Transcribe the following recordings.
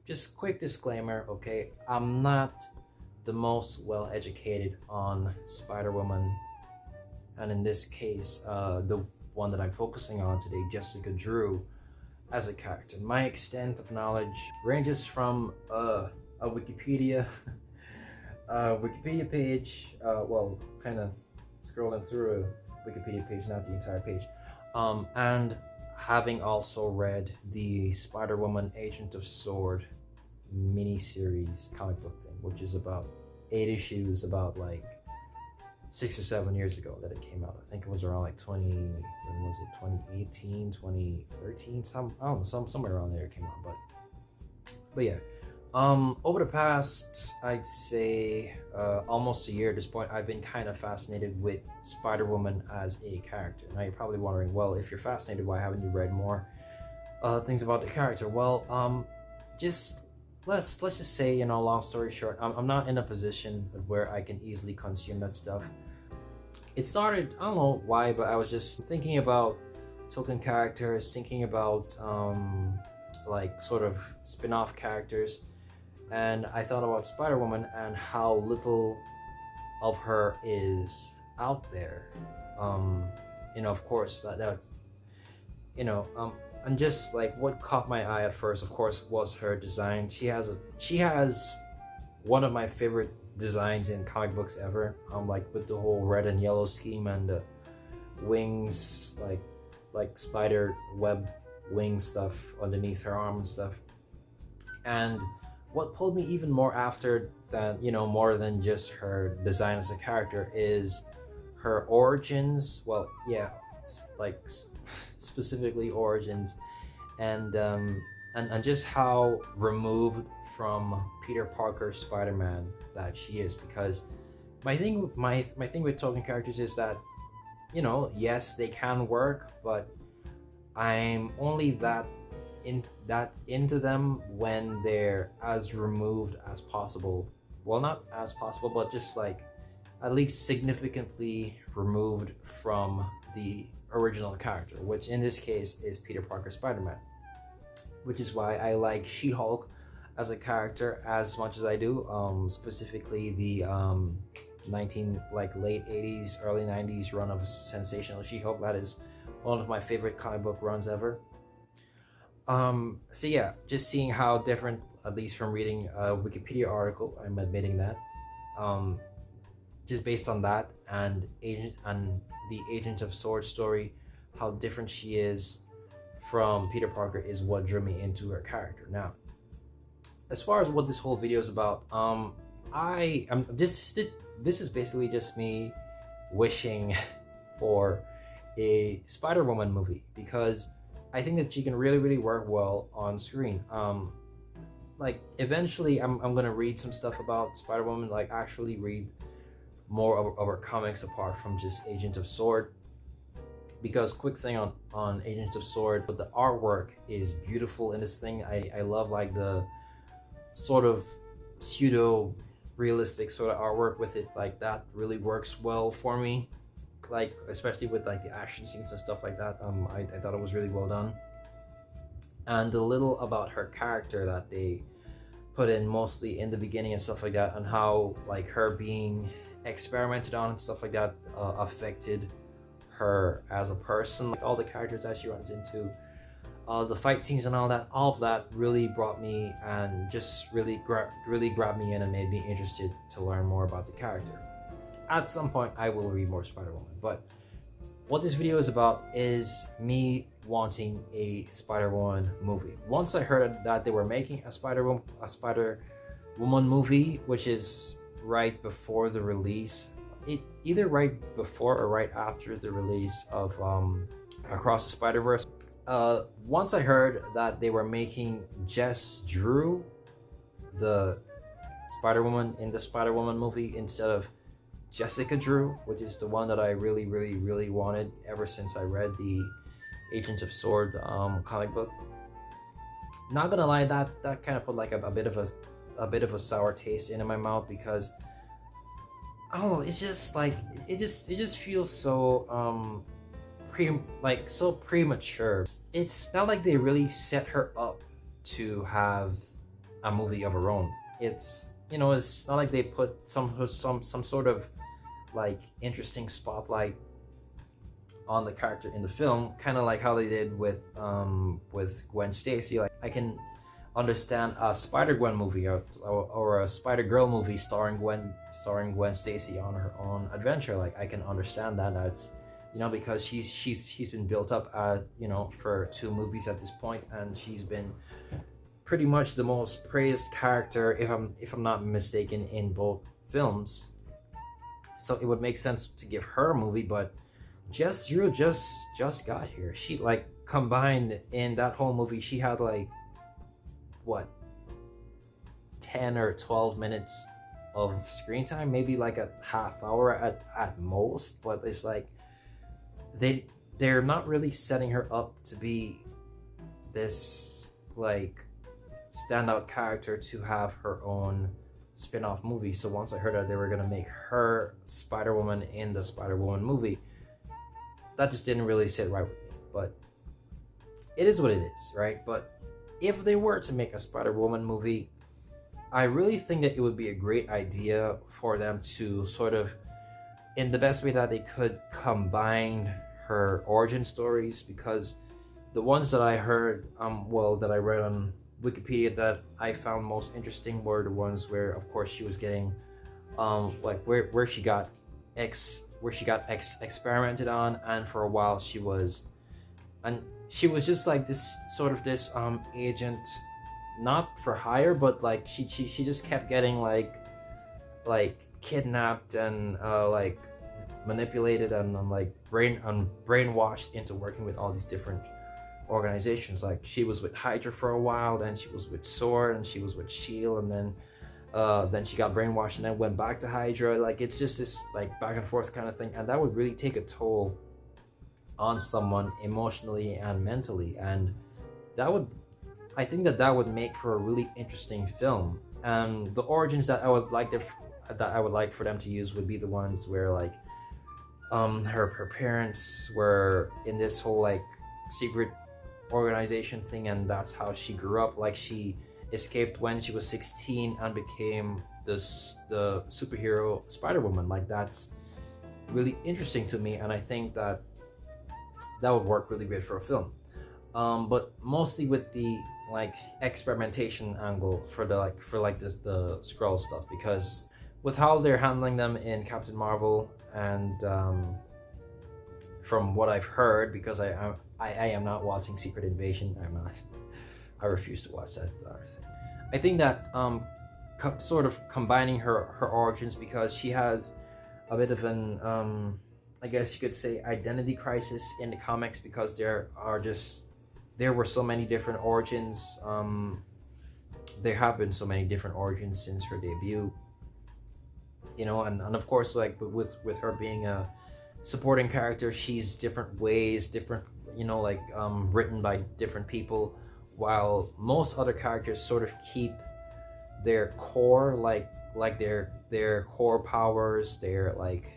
just quick disclaimer, okay? I'm not the most well educated on Spider-Woman, and in this case, the one that I'm focusing on today, Jessica Drew, as a character. My extent of knowledge ranges from a Wikipedia Wikipedia page, well, kind of scrolling through a Wikipedia page, not the entire page, and having also read the Spider-Woman Agent of S.W.O.R.D. mini-series comic book thing, which is about 8 issues, about like 6 or 7 years ago that it came out. I think it was around like 2018, 2013, somewhere around there it came out. But yeah, over the past, I'd say almost a year at this point, I've been kind of fascinated with Spider-Woman as a character. Now you're probably wondering, well, if you're fascinated, why haven't you read more things about the character? Well, let's just say, you know, long story short, I'm not in a position where I can easily consume that stuff. It started, I don't know why, but I was just thinking about token characters, thinking about like sort of spin-off characters, and I thought about Spider-Woman and how little of her is out there. You know, of course, that you know, and just like what caught my eye at first, of course, was her design. She has one of my favorite designs in comic books ever. Like with the whole red and yellow scheme and the wings, like spider web wing stuff underneath her arm and stuff. And what pulled me even more after that, you know, more than just her design as a character, is her origins. Well, yeah, like specifically origins, and just how removed from Peter Parker Spider-Man that she is. Because my thing with token characters is that, you know, yes, they can work, but I'm only that into them when they're as removed as possible. Well, not as possible, but just like at least significantly removed from the original character, which in this case is Peter Parker Spider-Man. Which is why I like She-Hulk as a character as much as I do, specifically the late 80s, early 90s run of Sensational She-Hulk. That is one of my favorite comic book runs ever. So yeah, just seeing how different, at least from reading a Wikipedia article, I'm admitting that, just based on that and the Agent of S.W.O.R.D. story, how different she is from Peter Parker is what drew me into her character. Now, as far as what this whole video is about, this is basically just me wishing for a Spider-Woman movie, because I think that she can really work well on screen. Like eventually I'm gonna read some stuff about Spider-Woman, like actually read more of her comics apart from just Agent of S.W.O.R.D. Because quick thing on Agent of S.W.O.R.D., but the artwork is beautiful in this thing. I love like the sort of pseudo realistic sort of artwork with it. Like that really works well for me, like especially with like the action scenes and stuff like that. I thought it was really well done. And the little about her character that they put in mostly in the beginning and stuff like that, and how like her being experimented on and stuff like that affected her as a person. Like all the characters that she runs into, the fight scenes and all of that really brought me and just really grabbed me in and made me interested to learn more about the character. At some point I will read more Spider-Woman, but what this video is about is me wanting a Spider-Woman movie. Once I heard that they were making a Spider-Woman movie, which is right before the release, either right before or right after the release of Across the Spider-Verse. Once I heard that they were making Jess Drew the Spider-Woman in the Spider-Woman movie instead of Jessica Drew, which is the one that I really wanted ever since I read the Agent of S.W.O.R.D. Comic book. Not gonna lie, that kind of put like a bit of a sour taste in my mouth, because I don't know, it's just like it just feels so so premature. It's not like they really set her up to have a movie of her own. It's, you know, it's not like they put some sort of like interesting spotlight on the character in the film, kind of like how they did with Gwen Stacy. Like, I can understand a Spider-Gwen movie or a Spider-Girl movie starring Gwen Stacy on her own adventure. Like, I can understand that. That's, you know, because she's been built up, you know, for 2 movies at this point, and she's been pretty much the most praised character, if I'm not mistaken, in both films. So it would make sense to give her a movie, but Jess Zero just got here. She, like, combined in that whole movie, she had like what, 10 or 12 minutes of screen time, maybe like a half hour at most. But it's like they're not really setting her up to be this like standout character to have her own spin-off movie. So once I heard that they were gonna make her Spider-Woman in the Spider-Woman movie, that just didn't really sit right with me. But it is what it is, right? But if they were to make a Spider-Woman movie, I really think that it would be a great idea for them to sort of, in the best way that they could, combine her origin stories, because the ones that I heard, that I read on Wikipedia that I found most interesting were the ones where, of course, she was getting, like where she got experimented on, and for a while she was just like this sort of this agent, not for hire, but like she just kept getting like kidnapped and like manipulated and brainwashed into working with all these different organizations. Like, she was with Hydra for a while, then she was with Sword, and she was with Shield, and then she got brainwashed and then went back to Hydra. Like, it's just this like back and forth kind of thing, and that would really take a toll on someone emotionally and mentally, and I think that would make for a really interesting film. The origins that I would like for them to use would be the ones where like her parents were in this whole like secret organization thing, and that's how she grew up. Like, she escaped when she was 16 and became the superhero Spider-Woman. Like, that's really interesting to me, and I think that would work really great for a film. But mostly with the like experimentation angle for the Skrull stuff, because with how they're handling them in Captain Marvel, and from what I've heard, because I am not watching Secret Invasion, I refuse to watch that thing. I think that sort of combining her origins, because she has a bit of an I guess you could say identity crisis in the comics, because there were so many different origins. There have been so many different origins since her debut, you know, and of course, like with her being a supporting character, she's different ways, you know, like written by different people, while most other characters sort of keep their core, like their core powers, their like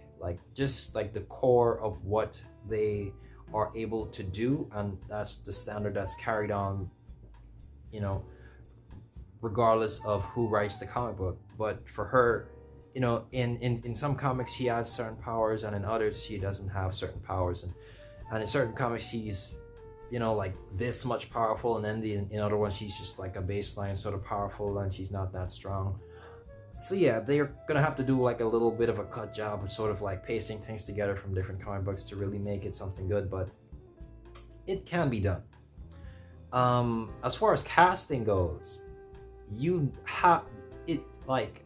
just like the core of what they are able to do, and that's the standard that's carried on, you know, regardless of who writes the comic book. But for her, you know, in some comics she has certain powers, and in others she doesn't have certain powers, and in certain comics she's, you know, like this much powerful, and then in other ones she's just like a baseline sort of powerful, and she's not that strong. So yeah, they're gonna have to do like a little bit of a cut job of sort of like pasting things together from different comic books to really make it something good, but it can be done. As far as casting goes, you have it, like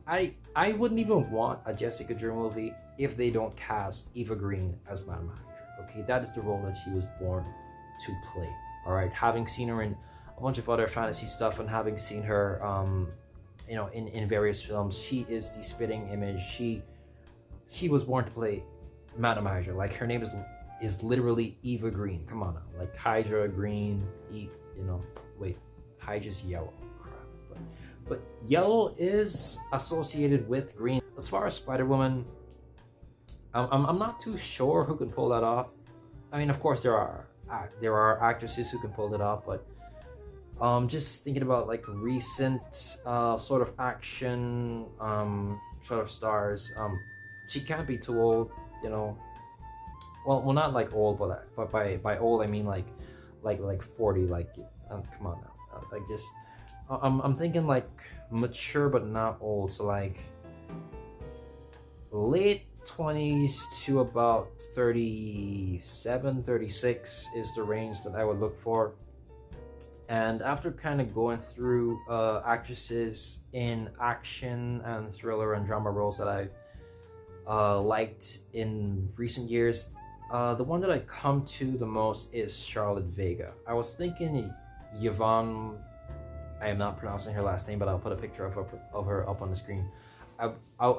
I wouldn't even want a Jessica Drew movie if they don't cast Eva Green as Madame Hydra. Okay, that is the role that she was born to play. All right, having seen her in a bunch of other fantasy stuff, and having seen her you know, in various films, she is the spitting image. She was born to play Madame Hydra. Like, her name is literally Eva Green. Come on now, like Hydra green, you know, wait, Hydra's yellow. Crap. But yellow is associated with green. As far as Spider-Woman, I'm not too sure who can pull that off. I mean, of course there are actresses who can pull it off, but Just thinking about like recent sort of action sort of stars. She can't be too old, you know. Well, not like old, but by old I mean like 40. Like, come on now, like just I'm thinking like mature but not old. So like late 20s to about 37, 36 is the range that I would look for. And after kind of going through actresses in action and thriller and drama roles that I've liked in recent years, the one that I come to the most is Charlotte Vega. I was thinking Yvonne, I am not pronouncing her last name, but I'll put a picture of her up on the screen. I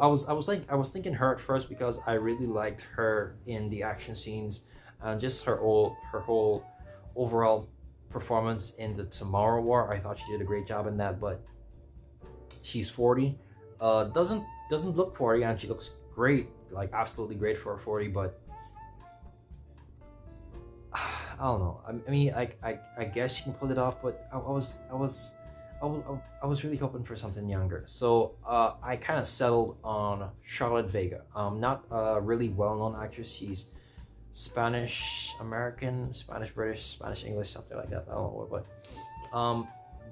was thinking her at first because I really liked her in the action scenes and just her whole overall performance in the Tomorrow War. I thought she did a great job in that, but she's 40. Doesn't look 40, and she looks great, like absolutely great for a 40, but I don't know. I mean, I guess she can pull it off, but I was really hoping for something younger. So I kind of settled on Charlotte Vega. Not a really well-known actress. She's Spanish American, Spanish British, Spanish English, something like that. I don't know, but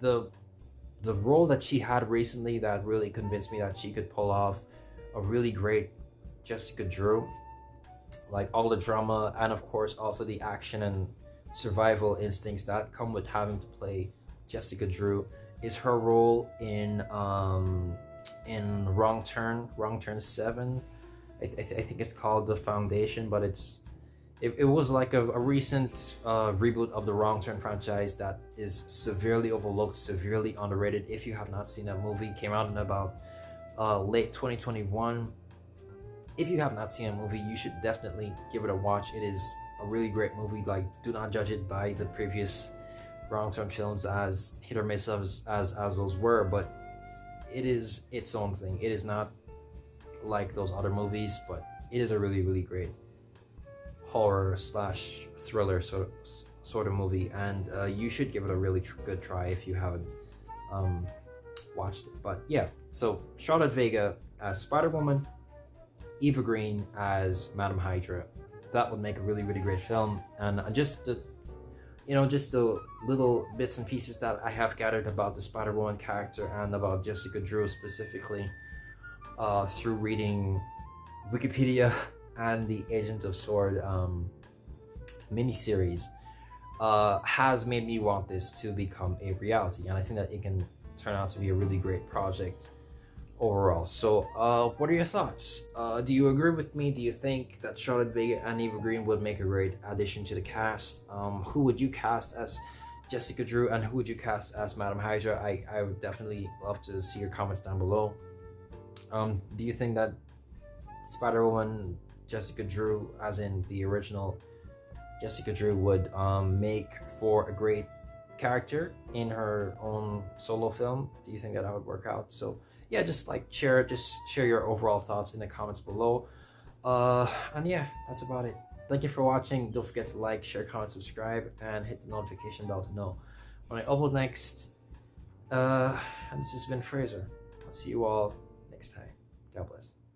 the role that she had recently that really convinced me that she could pull off a really great Jessica Drew, like all the drama and of course also the action and survival instincts that come with having to play Jessica Drew, is her role in Wrong Turn 7. I think it's called The Foundation, but it was like a recent reboot of the Wrong Turn franchise that is severely overlooked, severely underrated. If you have not seen that movie, it came out in about late 2021. If you have not seen a movie, you should definitely give it a watch. It is a really great movie. Like, do not judge it by the previous Wrong Turn films as hit or miss as those were, but it is its own thing. It is not like those other movies, but it is a really, really great horror slash thriller sort of movie, and you should give it a really good try if you haven't watched it. But yeah, so Charlotte Vega as Spider-Woman, Eva Green as Madam Hydra. That would make a really, really great film. And just the little bits and pieces that I have gathered about the Spider-Woman character and about Jessica Drew specifically through reading Wikipedia and the Agent of S.W.O.R.D. miniseries has made me want this to become a reality, and I think that it can turn out to be a really great project overall. So what are your thoughts? Do you agree with me? Do you think that Charlotte Vega and Eva Green would make a great addition to the cast? Who would you cast as Jessica Drew, and who would you cast as Madam Hydra? I would definitely love to see your comments down below. Do you think that Spider-Woman Jessica Drew, as in the original Jessica Drew, would make for a great character in her own solo film? Do you think that would work out? So yeah, just share your overall thoughts in the comments below. And yeah, that's about it. Thank you for watching. Don't forget to like, share, comment, subscribe, and hit the notification bell to know when I upload next. And this has been Fraser. I'll see you all next time. God bless.